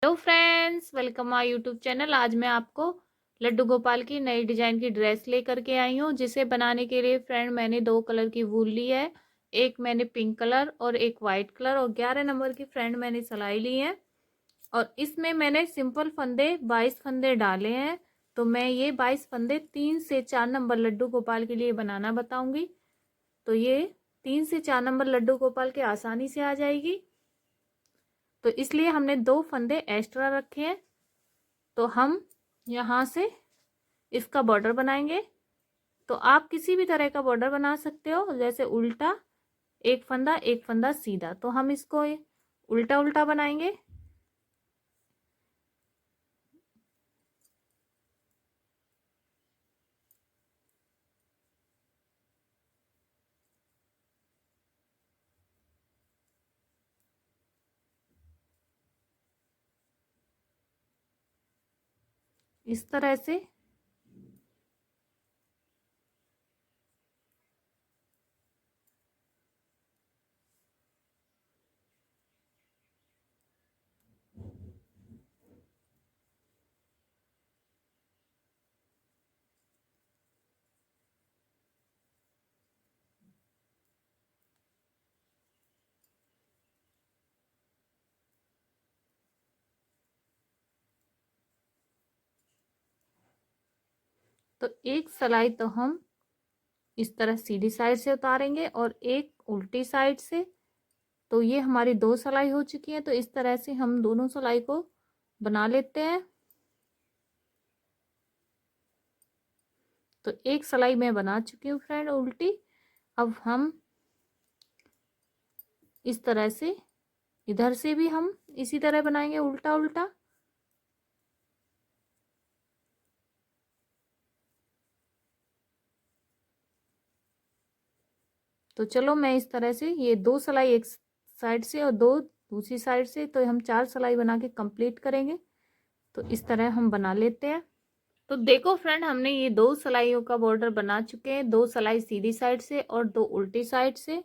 Hello friends, welcome my YouTube channel. आज मैं आपको लड्डू गोपाल की नई डिजाइन की ड्रेस लेकर के आई हूँ, जिसे बनाने के लिए फ्रेंड मैंने 2 कलर की वूल ली है। एक मैंने पिंक कलर और एक वाइट कलर और 11 नंबर की फ्रेंड मैंने सिलाई ली है। और इसमें मैंने सिंपल फंदे 22 फंदे डाले हैं। तो मैं ये 22 फंदे 3 से 4 नंबर लड्डू गोपाल के लिए बनाना बताऊंगी। तो ये 3 से 4 नंबर लड्डू गोपाल के आसानी से आ जाएगी। तो इसलिए हमने 2 फंदे एक्स्ट्रा रखे हैं। तो हम यहाँ से इसका बॉर्डर बनाएंगे। तो आप किसी भी तरह का बॉर्डर बना सकते हो, जैसे उल्टा एक फंदा सीधा। तो हम इसको उल्टा उल्टा बनाएंगे। इस तरह से तो एक सिलाई तो हम इस तरह सीधी साइड से उतारेंगे और एक उल्टी साइड से। तो ये हमारी 2 सिलाई हो चुकी है। तो इस तरह से हम दोनों सिलाई को बना लेते हैं। तो एक सिलाई मैं बना चुकी हूँ फ्रेंड उल्टी। अब हम इस तरह से इधर से भी हम इसी तरह बनाएंगे, उल्टा उल्टा। तो चलो मैं इस तरह से ये 2 सिलाई एक साइड से और 2 दूसरी साइड से, तो हम 4 सिलाई बना के कंप्लीट करेंगे। तो इस तरह हम बना लेते हैं। तो देखो फ्रेंड, हमने ये 2 सिलाइयों का बॉर्डर बना चुके हैं, 2 सिलाई सीधी साइड से और 2 उल्टी साइड से।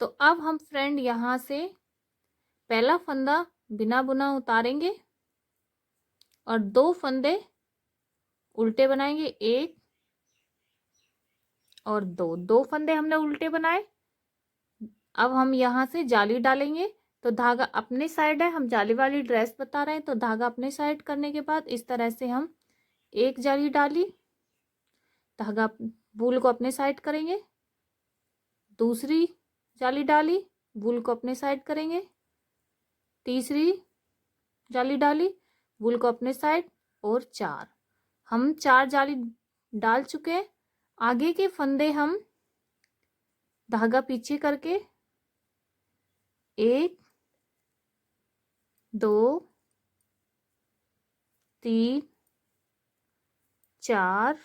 तो अब हम फ्रेंड यहाँ से पहला फंदा बिना बुना उतारेंगे और 2 फंदे उल्टे बनाएंगे, एक और दो फंदे हमने उल्टे बनाए। अब हम यहाँ से जाली डालेंगे। तो धागा अपने साइड है, हम जाली वाली ड्रेस बता रहे हैं। तो धागा अपने साइड करने के बाद इस तरह से हम एक जाली डाली, धागा वूल को अपने साइड करेंगे, दूसरी जाली डाली, वूल को अपने साइड करेंगे, तीसरी जाली डाली, वूल को अपने साइड, और 4। हम 4 जाली डाल चुके हैं। आगे के फंदे हम धागा पीछे करके 1 2 3 4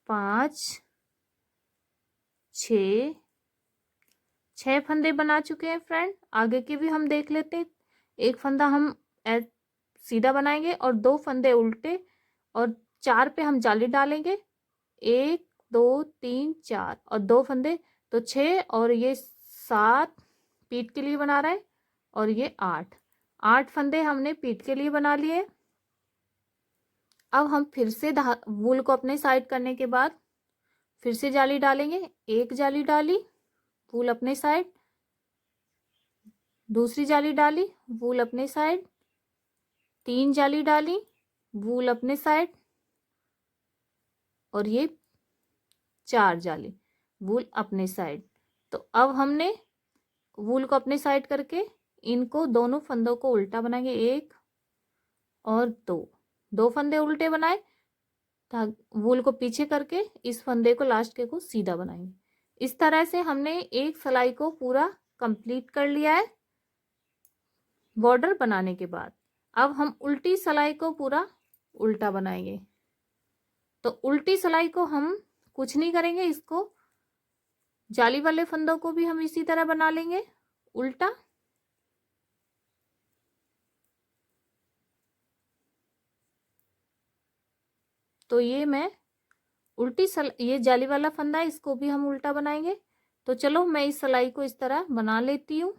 5 6 फंदे बना चुके हैं फ्रेंड। आगे के भी हम देख लेते हैं। एक फंदा हम सीधा बनाएंगे और 2 फंदे उल्टे, और 4 पे हम जाली डालेंगे, 1 2 3 4 और 2 फंदे। तो 6 और ये 7 पीठ के लिए बना रहे हैं, और ये 8 फंदे हमने पीठ के लिए बना लिए। अब हम फिर से वूल को अपने साइड करने के बाद फिर से जाली डालेंगे, एक जाली डाली, वूल अपने साइड, दूसरी जाली डाली, वूल अपने साइड, 3 जाली डाली, वूल अपने साइड, और ये 4 जाली, वूल अपने साइड। तो अब हमने वूल को अपने साइड करके इनको दोनों फंदों को उल्टा बनाएंगे, 1 और 2 फंदे उल्टे बनाए, वूल को पीछे करके इस फंदे को लास्ट के को सीधा बनाएंगे। इस तरह से हमने एक सिलाई को पूरा कंप्लीट कर लिया है बॉर्डर बनाने के बाद। अब हम उल्टी सिलाई को पूरा उल्टा बनाएंगे। तो उल्टी सिलाई को हम कुछ नहीं करेंगे, इसको जाली वाले फंदों को भी हम इसी तरह बना लेंगे उल्टा। तो ये मैं ये जाली वाला फंदा है, इसको भी हम उल्टा बनाएंगे। तो चलो मैं इस सिलाई को इस तरह बना लेती हूँ।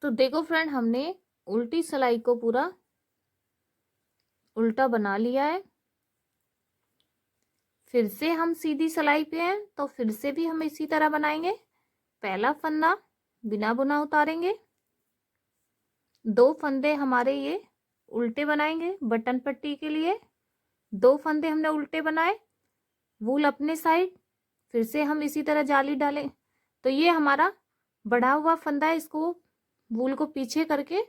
तो देखो फ्रेंड, हमने उल्टी सिलाई को पूरा उल्टा बना लिया है। फिर से हम सीधी सिलाई पे हैं, तो फिर से भी हम इसी तरह बनाएंगे। पहला फंदा बिना बुना उतारेंगे, 2 फंदे हमारे ये उल्टे बनाएंगे बटन पट्टी के लिए। 2 फंदे हमने उल्टे बनाए, वूल अपने साइड, फिर से हम इसी तरह जाली डालें। तो ये हमारा बढ़ा हुआ फंदा है, इसको वूल को पीछे करके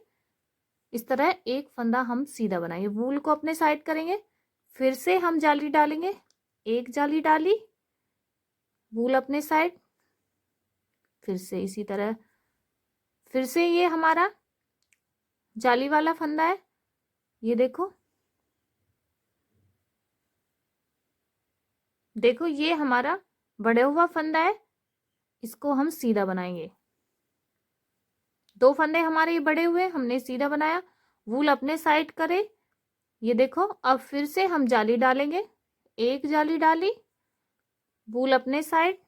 इस तरह एक फंदा हम सीधा बनाएंगे। वूल को अपने साइड करेंगे, फिर से हम जाली डालेंगे, एक जाली डाली, वूल अपने साइड, फिर से इसी तरह, फिर से ये हमारा जाली वाला फंदा है। ये देखो, देखो ये हमारा बढ़ा हुआ फंदा है, इसको हम सीधा बनाएंगे। 2 फंदे हमारे ये बड़े हुए, हमने सीधा बनाया, वूल अपने साइड करे। ये देखो, अब फिर से हम जाली डालेंगे, एक जाली डाली, वूल अपने साइड,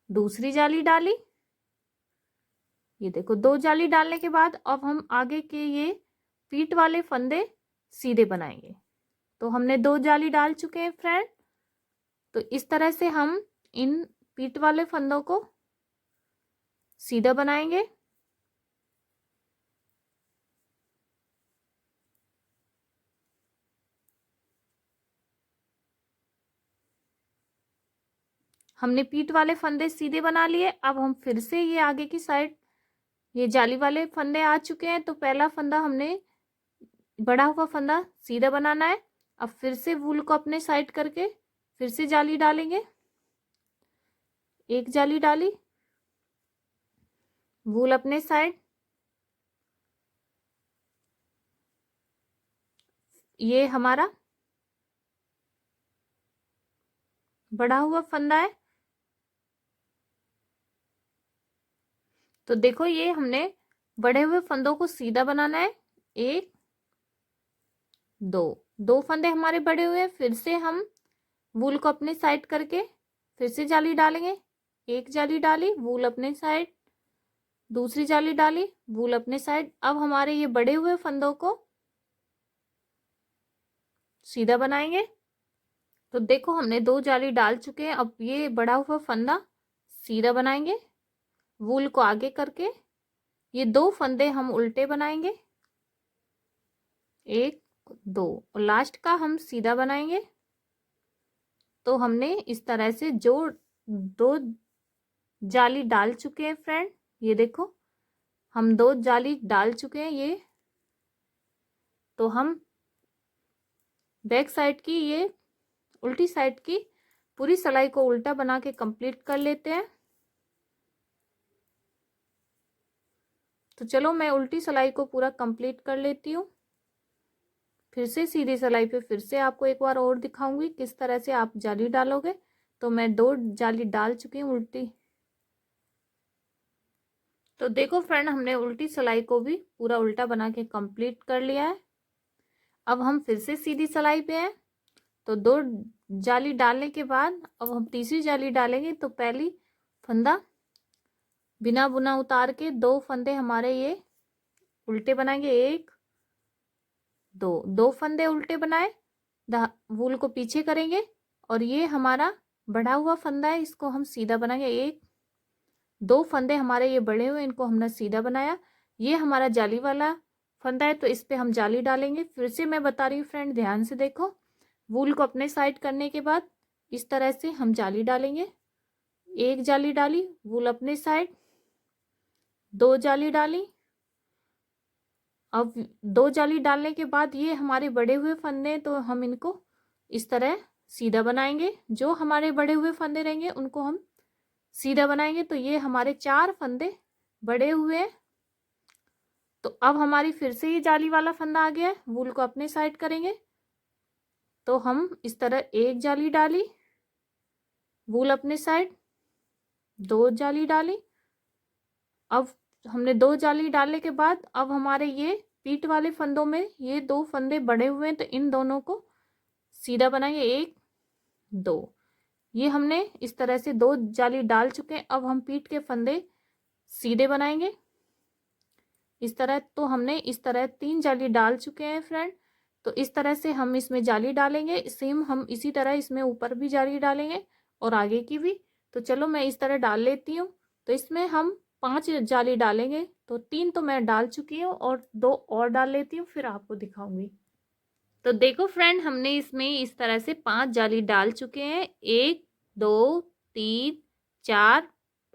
दूसरी जाली डाली। ये देखो, 2 जाली डालने के बाद अब हम आगे के ये पीठ वाले फंदे सीधे बनाएंगे। तो हमने 2 जाली डाल चुके हैं फ्रेंड। तो इस तरह से हम इन पीठ वाले फंदों को सीधा बनाएंगे। हमने पीठ वाले फंदे सीधे बना लिए। अब हम फिर से ये आगे की साइड ये जाली वाले फंदे आ चुके हैं, तो पहला फंदा हमने बड़ा हुआ फंदा सीधा बनाना है। अब फिर से वूल को अपने साइड करके फिर से जाली डालेंगे, एक जाली डाली, वूल अपने साइड, ये हमारा बड़ा हुआ फंदा है। तो देखो, ये हमने बड़े हुए फंदों को सीधा बनाना है। 1 2 फंदे हमारे बड़े हुए, फिर से हम वूल को अपने साइड करके फिर से जाली डालेंगे, एक जाली डाली, वूल अपने साइड, दूसरी जाली डाली, वूल अपने साइड। अब हमारे ये बड़े हुए फंदों को सीधा बनाएंगे। तो देखो, हमने 2 जाली डाल चुके हैं। अब ये बड़ा हुआ फंदा सीधा बनाएंगे, वूल को आगे करके ये 2 फंदे हम उल्टे बनाएंगे, 1 2, और लास्ट का हम सीधा बनाएंगे। तो हमने इस तरह से जो 2 जाली डाल चुके हैं फ्रेंड, ये देखो, हम 2 जाली डाल चुके हैं। ये तो हम बैक साइड की ये उल्टी साइड की पूरी सिलाई को उल्टा बना के कंप्लीट कर लेते हैं। तो चलो, मैं उल्टी सिलाई को पूरा कंप्लीट कर लेती हूँ। फिर से सीधी सिलाई पे फिर से आपको एक बार और दिखाऊंगी किस तरह से आप जाली डालोगे। तो मैं 2 जाली डाल चुकी हूँ उल्टी। तो देखो फ्रेंड, हमने उल्टी सिलाई को भी पूरा उल्टा बना के कंप्लीट कर लिया है। अब हम फिर से सीधी सिलाई पे हैं। तो 2 जाली डालने के बाद अब हम तीसरी जाली डालेंगे। तो पहली फंदा बिना बुना उतार के 2 फंदे हमारे ये उल्टे बनाएंगे, 1 2 फंदे उल्टे बनाए, वूल को पीछे करेंगे, और ये हमारा बढ़ा हुआ फंदा है, इसको हम सीधा बनाएंगे। 1 2 फंदे हमारे ये बड़े हुए, इनको हमने सीधा बनाया। ये हमारा जाली वाला फंदा है, तो इस पे हम जाली डालेंगे। फिर से मैं बता रही हूँ फ्रेंड, ध्यान से देखो, वूल को अपने साइड करने के बाद इस तरह से हम जाली डालेंगे, एक जाली डाली, वूल अपने साइड, 2 जाली डाली। अब 2 जाली डालने के बाद ये हमारे बड़े हुए फंदे, तो हम इनको इस तरह सीधा बनाएंगे। जो हमारे बड़े हुए फंदे रहेंगे उनको हम सीधा बनाएंगे। तो ये हमारे 4 फंदे बड़े हुए हैं। तो अब हमारी फिर से ये जाली वाला फंदा आ गया है, वूल को अपने साइड करेंगे। तो हम इस तरह एक जाली डाली, वूल अपने साइड, 2 जाली डाली। अब हमने 2 जाली डालने के बाद अब हमारे ये पीठ वाले फंदों में ये 2 फंदे बड़े हुए हैं, तो इन दोनों को सीधा बनाएंगे, 1 2। ये हमने इस तरह से 2 जाली डाल चुके हैं। अब हम पीठ के फंदे सीधे बनाएंगे, इस तरह। तो हमने इस तरह 3 जाली डाल चुके हैं फ्रेंड। तो इस तरह से हम इसमें जाली डालेंगे, सेम हम इसी तरह इसमें ऊपर भी जाली डालेंगे और आगे की भी। तो चलो मैं इस तरह डाल लेती हूँ। तो इसमें हम 5 जाली डालेंगे। तो 3 तो मैं डाल चुकी हूँ और 2 और डाल लेती हूँ, फिर आपको दिखाऊंगी। तो देखो फ्रेंड, हमने इसमें इस तरह से 5 जाली डाल चुके हैं। 1 2 3 4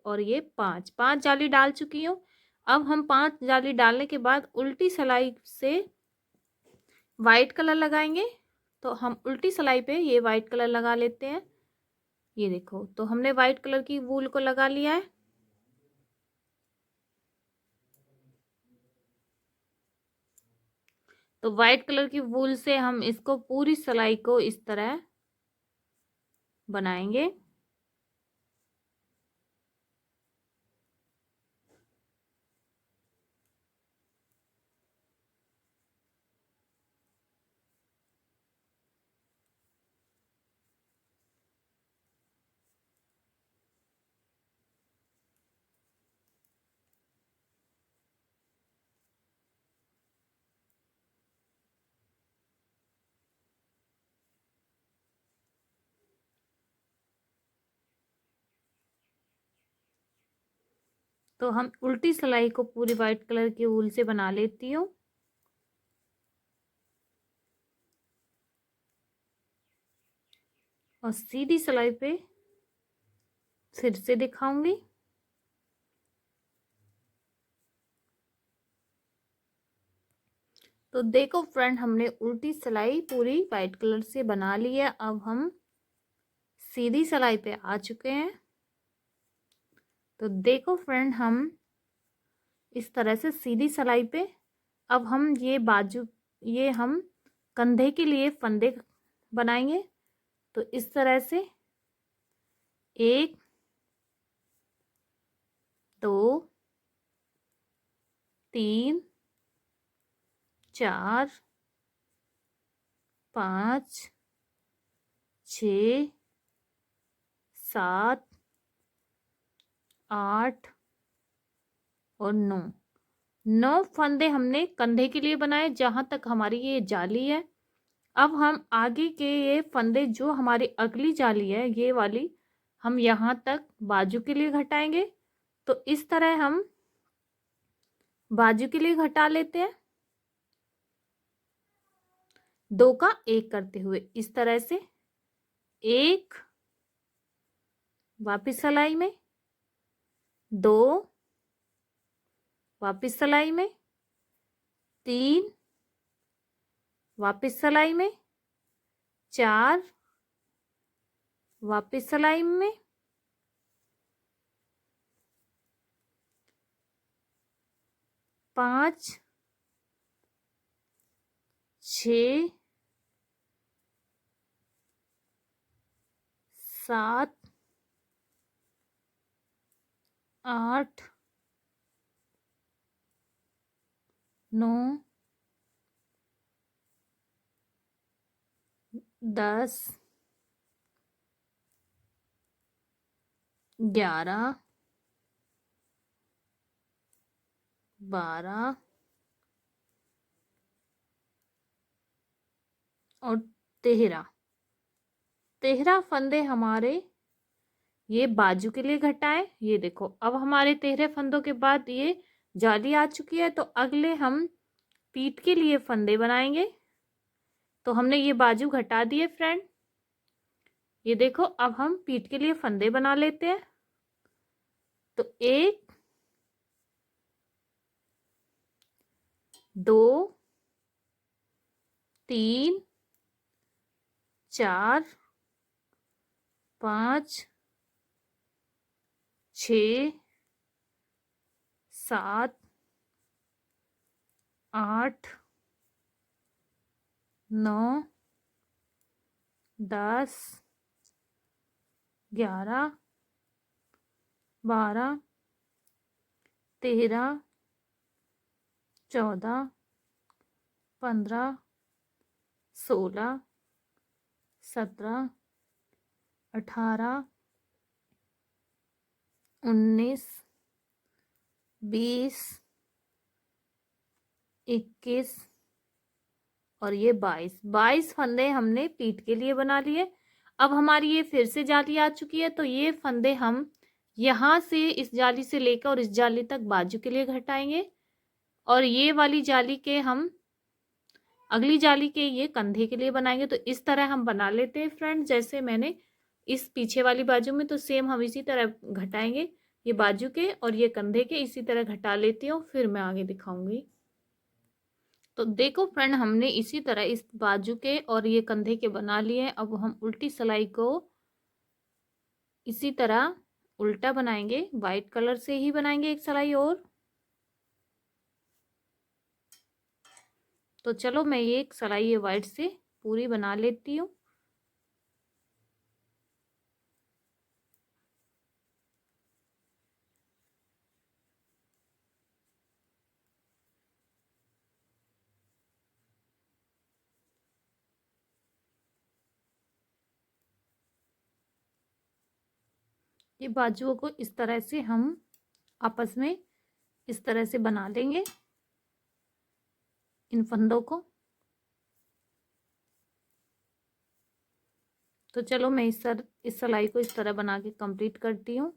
और ये 5 जाली डाल चुकी हूँ। अब हम 5 जाली डालने के बाद उल्टी सिलाई से वाइट कलर लगाएंगे। तो हम उल्टी सिलाई पे ये वाइट कलर लगा लेते हैं। ये देखो, तो हमने वाइट कलर की वूल को लगा लिया है। तो वाइट कलर की वूल से हम इसको पूरी सिलाई को इस तरह बनाएंगे। तो हम उल्टी सिलाई को पूरी वाइट कलर की वूल से बना लेती हूँ। और सीधी सिलाई पे फिर से दिखाऊंगी। तो देखो फ्रेंड, हमने उल्टी सिलाई पूरी वाइट कलर से बना ली है। अब हम सीधी सिलाई पे आ चुके हैं। तो देखो फ्रेंड, हम इस तरह से सीधी सिलाई पे, अब हम ये बाजू, ये हम कंधे के लिए फंदे बनाएंगे। तो इस तरह से 1 2 3 4 5 6 7 8 और 9 फंदे हमने कंधे के लिए बनाए, जहां तक हमारी ये जाली है। अब हम आगे के ये फंदे, जो हमारी अगली जाली है ये वाली, हम यहाँ तक बाजू के लिए घटाएंगे। तो इस तरह हम बाजू के लिए घटा लेते हैं, 2 का 1 करते हुए इस तरह से। 1 वापिस सिलाई में, 2 वापिस सिलाई में, 3 वापिस सिलाई में, 4 वापिस सिलाई में, 5 6 7 8 9 10 11 12 और 13 फंदे हमारे ये बाजू के लिए घटाए। ये देखो, अब हमारे 13 फंदों के बाद ये जाली आ चुकी है। तो अगले हम पीठ के लिए फंदे बनाएंगे। तो हमने ये बाजू घटा दिए फ्रेंड। ये देखो, अब हम पीठ के लिए फंदे बना लेते हैं। तो 1 2 3 4 5 6 7 8 9 10 11 12 13 14 15 16 17 18 19 20 21 और ये 22 फंदे हमने पीठ के लिए बना लिए। अब हमारी ये फिर से जाली आ चुकी है, तो ये फंदे हम यहाँ से इस जाली से लेकर और इस जाली तक बाजू के लिए घटाएंगे, और ये वाली जाली के हम अगली जाली के ये कंधे के लिए बनाएंगे। तो इस तरह हम बना लेते हैं फ्रेंड, जैसे मैंने इस पीछे वाली बाजू में, तो सेम हम इसी तरह घटाएंगे। ये बाजू के और ये कंधे के इसी तरह घटा लेती हूँ, फिर मैं आगे दिखाऊंगी। तो देखो फ्रेंड, हमने इसी तरह इस बाजू के और ये कंधे के बना लिए हैं। अब हम उल्टी सिलाई को इसी तरह उल्टा बनाएंगे, वाइट कलर से ही बनाएंगे एक सिलाई और। तो चलो मैं ये एक सिलाई ये वाइट से पूरी बना लेती हूँ। ये बाजुओं को इस तरह से हम आपस में इस तरह से बना लेंगे, इन फंदों को। तो चलो मैं इस सिलाई को इस तरह बना के कंप्लीट करती हूँ।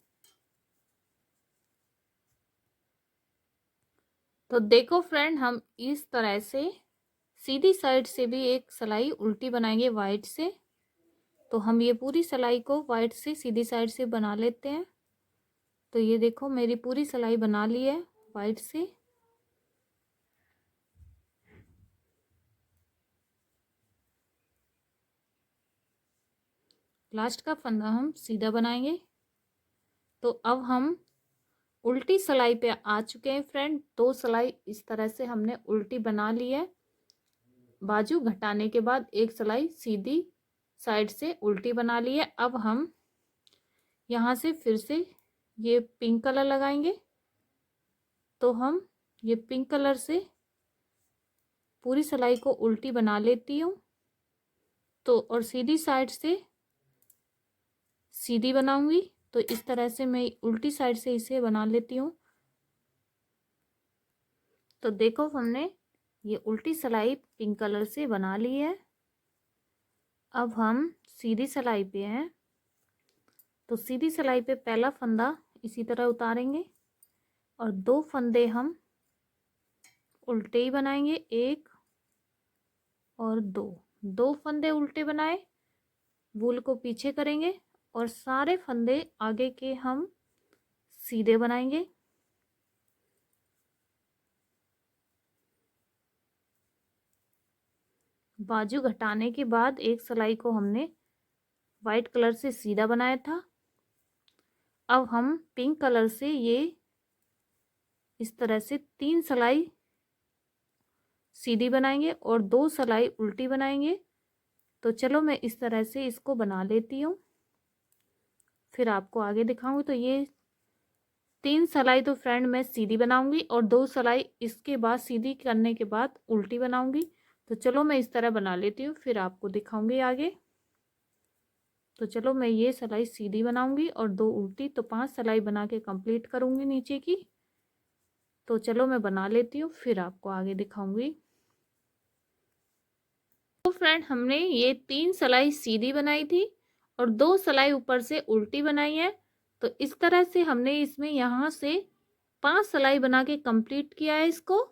तो देखो फ्रेंड, हम इस तरह से सीधी साइड से भी एक सिलाई उल्टी बनाएंगे वाइट से। तो हम ये पूरी सिलाई को वाइट से सीधी साइड से बना लेते हैं। तो ये देखो मेरी पूरी सिलाई बना ली है वाइट से। लास्ट का फंदा हम सीधा बनाएंगे। तो अब हम उल्टी सिलाई पे आ चुके हैं फ्रेंड। दो सिलाई इस तरह से हमने उल्टी बना ली है, बाजू घटाने के बाद एक सिलाई सीधी साइड से उल्टी बना ली है। अब हम यहाँ से फिर से ये पिंक कलर लगाएंगे। तो हम ये पिंक कलर से पूरी सिलाई को उल्टी बना लेती हूँ। तो और सीधी साइड से सीधी बनाऊंगी। तो इस तरह से मैं उल्टी साइड से इसे बना लेती हूँ। तो देखो हमने ये उल्टी सिलाई पिंक कलर से बना ली है। अब हम सीधी सिलाई पे हैं। तो सीधी सिलाई पे पहला फंदा इसी तरह उतारेंगे और दो फंदे हम उल्टे ही बनाएंगे, एक और दो फंदे उल्टे बनाए, वूल को पीछे करेंगे और सारे फंदे आगे के हम सीधे बनाएंगे। बाजू घटाने के बाद एक सिलाई को हमने वाइट कलर से सीधा बनाया था। अब हम पिंक कलर से ये इस तरह से 3 सिलाई सीधी बनाएंगे और 2 सिलाई उल्टी बनाएंगे। तो चलो मैं इस तरह से इसको बना लेती हूँ, फिर आपको आगे दिखाऊंगी। तो ये 3 सिलाई तो फ्रेंड मैं सीधी बनाऊंगी और 2 सिलाई इसके बाद सीधी करने के बाद उल्टी बनाऊंगी। तो चलो मैं इस तरह बना लेती हूँ, फिर आपको दिखाऊंगी आगे। तो चलो मैं ये सिलाई सीधी बनाऊंगी और 2 उल्टी, तो 5 सिलाई बना के कंप्लीट करूंगी नीचे की। तो चलो मैं बना लेती हूँ, फिर आपको आगे दिखाऊंगी। तो फ्रेंड, हमने ये 3 सिलाई सीधी बनाई थी और 2 सिलाई ऊपर से उल्टी बनाई है। तो इस तरह से हमने इसमें यहाँ से 5 सिलाई बना के कंप्लीट किया है इसको।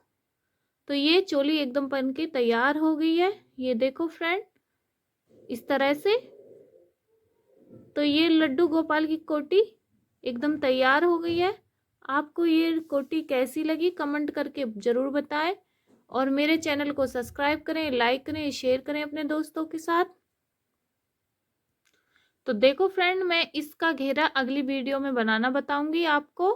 तो ये चोली एकदम बन के तैयार हो गई है, ये देखो फ्रेंड इस तरह से। तो ये लड्डू गोपाल की कोटी एकदम तैयार हो गई है। आपको ये कोटी कैसी लगी कमेंट करके ज़रूर बताएं, और मेरे चैनल को सब्सक्राइब करें, लाइक करें, शेयर करें अपने दोस्तों के साथ। तो देखो फ्रेंड, मैं इसका घेरा अगली वीडियो में बनाना बताऊंगी आपको।